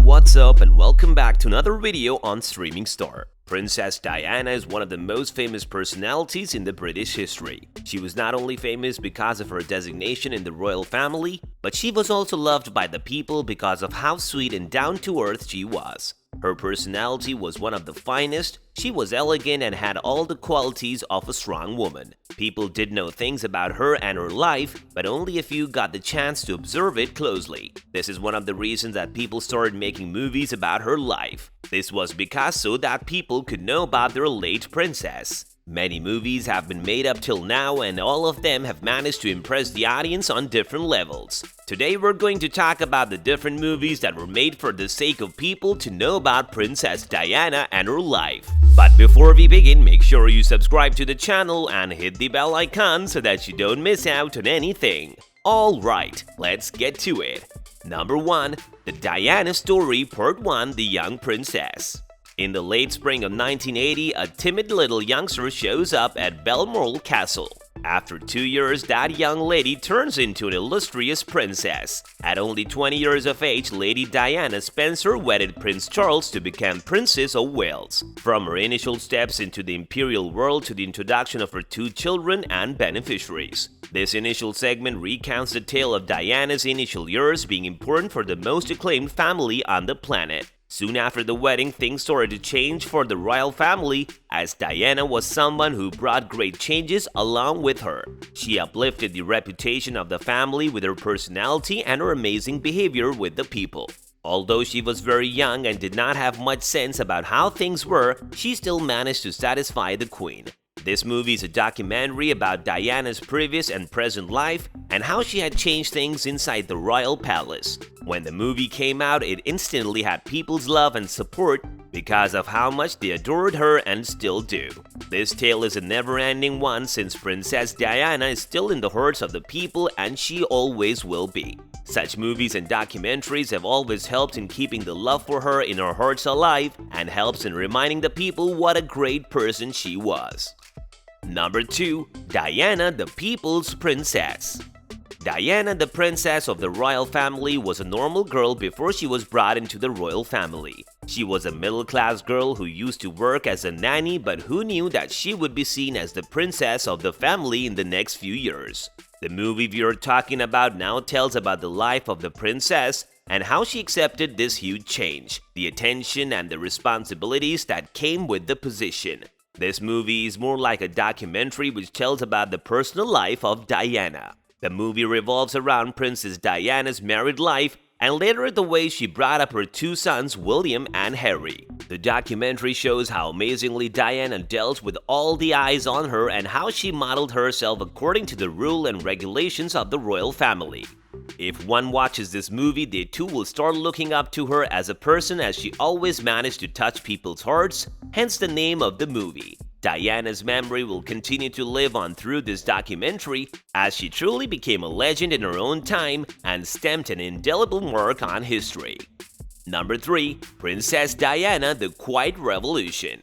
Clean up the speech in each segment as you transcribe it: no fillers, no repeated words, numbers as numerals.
what's up and welcome back to another video on Streaming Star. Princess Diana is one of the most famous personalities in the British history. She was not only famous because of her designation in the royal family, but she was also loved by the people because of how sweet and down-to-earth she was. Her personality was one of the finest, she was elegant and had all the qualities of a strong woman. People did know things about her and her life, but only a few got the chance to observe it closely. This is one of the reasons that people started making movies about her life. This was because so that people could know about their late princess. Many movies have been made up till now and all of them have managed to impress the audience on different levels. Today we're going to talk about the different movies that were made for the sake of people to know about Princess Diana and her life. But before we begin, make sure you subscribe to the channel and hit the bell icon so that you don't miss out on anything. Alright, let's get to it. Number 1. The Diana Story Part 1: The Young Princess. In the late spring of 1980, a timid little youngster shows up at Balmoral Castle. After 2 years, that young lady turns into an illustrious princess. At only 20 years of age, Lady Diana Spencer wedded Prince Charles to become Princess of Wales. From her initial steps into the imperial world to the introduction of her 2 children and beneficiaries. This initial segment recounts the tale of Diana's initial years being important for the most acclaimed family on the planet. Soon after the wedding, things started to change for the royal family, as Diana was someone who brought great changes along with her. She uplifted the reputation of the family with her personality and her amazing behavior with the people. Although she was very young and did not have much sense about how things were, she still managed to satisfy the queen. This movie is a documentary about Diana's previous and present life and how she had changed things inside the royal palace. When the movie came out, it instantly had people's love and support because of how much they adored her and still do. This tale is a never-ending one since Princess Diana is still in the hearts of the people and she always will be. Such movies and documentaries have always helped in keeping the love for her in our hearts alive and helps in reminding the people what a great person she was. Number 2. Diana, the People's Princess. Diana, the princess of the royal family, was a normal girl before she was brought into the royal family. She was a middle-class girl who used to work as a nanny, but who knew that she would be seen as the princess of the family in the next few years. The movie we are talking about now tells about the life of the princess and how she accepted this huge change, the attention and the responsibilities that came with the position. This movie is more like a documentary which tells about the personal life of Diana. The movie revolves around Princess Diana's married life and later the way she brought up her 2 sons, William and Harry. The documentary shows how amazingly Diana dealt with all the eyes on her and how she modeled herself according to the rule and regulations of the royal family. If one watches this movie, they too will start looking up to her as a person as she always managed to touch people's hearts, hence the name of the movie. Diana's memory will continue to live on through this documentary as she truly became a legend in her own time and stamped an indelible mark on history. Number 3. Princess Diana: The Quiet Revolution.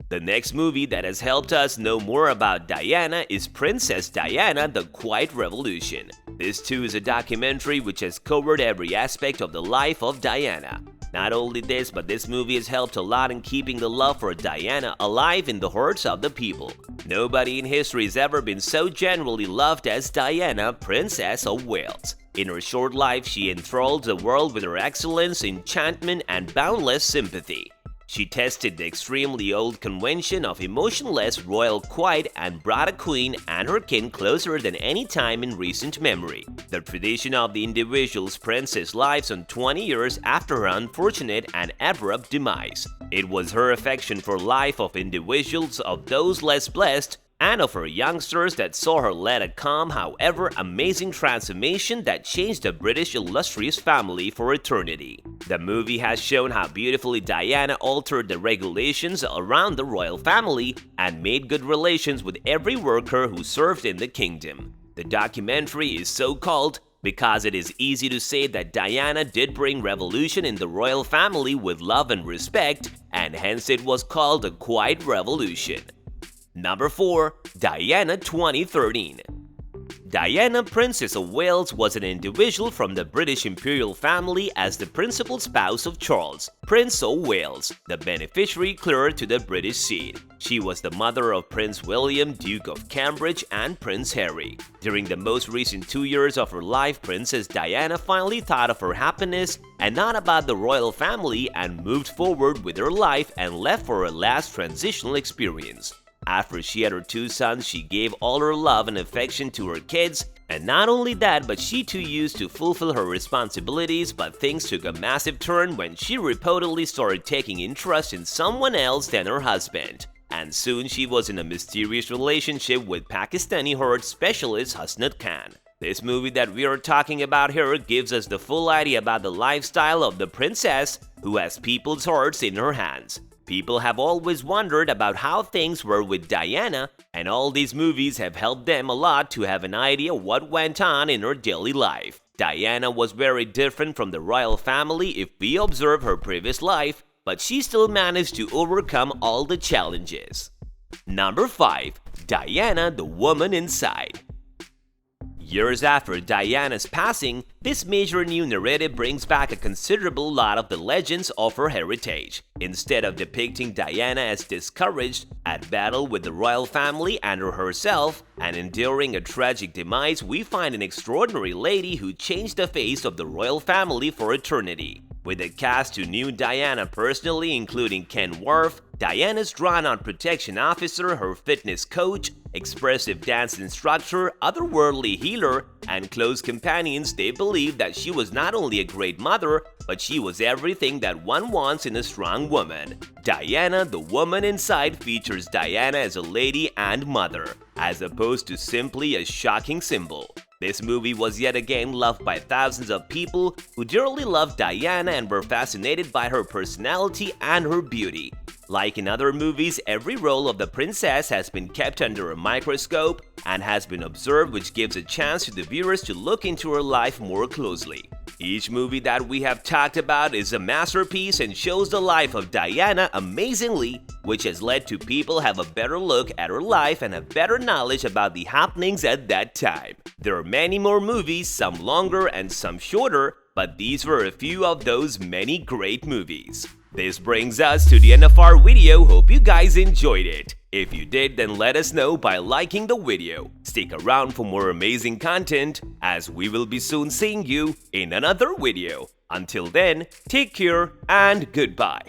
The next movie that has helped us know more about Diana is Princess Diana: The Quiet Revolution. This too is a documentary which has covered every aspect of the life of Diana. Not only this, but this movie has helped a lot in keeping the love for Diana alive in the hearts of the people. Nobody in history has ever been so generally loved as Diana, Princess of Wales. In her short life, she enthralled the world with her excellence, enchantment, and boundless sympathy. She tested the extremely old convention of emotionless royal quiet and brought a queen and her king closer than any time in recent memory. The tradition of the individual's princess lives on 20 years after her unfortunate and abrupt demise. It was her affection for life of individuals of those less blessed and of her youngsters that saw her lead a calm, however amazing transformation that changed the British illustrious family for eternity. The movie has shown how beautifully Diana altered the regulations around the royal family and made good relations with every worker who served in the kingdom. The documentary is so called because it is easy to say that Diana did bring revolution in the royal family with love and respect, and hence it was called a quiet revolution. Number 4. Diana 2013. Diana, Princess of Wales, was an individual from the British imperial family as the principal spouse of Charles, Prince of Wales, the beneficiary clerk to the British seat. She was the mother of Prince William, Duke of Cambridge, and Prince Harry. During the most recent 2 years of her life, Princess Diana finally thought of her happiness and not about the royal family and moved forward with her life and left for her last transitional experience. After she had her 2 sons, she gave all her love and affection to her kids, and not only that, but she too used to fulfill her responsibilities, but things took a massive turn when she reportedly started taking interest in someone else than her husband. And soon she was in a mysterious relationship with Pakistani heart specialist Hasnat Khan. This movie that we are talking about here gives us the full idea about the lifestyle of the princess who has people's hearts in her hands. People have always wondered about how things were with Diana, and all these movies have helped them a lot to have an idea what went on in her daily life. Diana was very different from the royal family if we observe her previous life, but she still managed to overcome all the challenges. Number 5. Diana, the woman inside. Years after Diana's passing, this major new narrative brings back a considerable lot of the legends of her heritage. Instead of depicting Diana as discouraged, at battle with the royal family and herself, and enduring a tragic demise, we find an extraordinary lady who changed the face of the royal family for eternity. With a cast who knew Diana personally, including Ken Wharf, Diana's drawn-out protection officer, her fitness coach, expressive dance instructor, otherworldly healer, and close companions, they believed that she was not only a great mother, but she was everything that one wants in a strong woman. Diana, the woman inside, features Diana as a lady and mother, as opposed to simply a shocking symbol. This movie was yet again loved by thousands of people who dearly loved Diana and were fascinated by her personality and her beauty. Like in other movies, every role of the princess has been kept under a microscope and has been observed, which gives a chance to the viewers to look into her life more closely. Each movie that we have talked about is a masterpiece and shows the life of Diana amazingly, which has led to people have a better look at her life and a better knowledge about the happenings at that time. There are many more movies, some longer and some shorter, but these were a few of those many great movies. This brings us to the end of our video. Hope you guys enjoyed it. If you did, then let us know by liking the video. Stick around for more amazing content, as we will be soon seeing you in another video. Until then, take care and goodbye.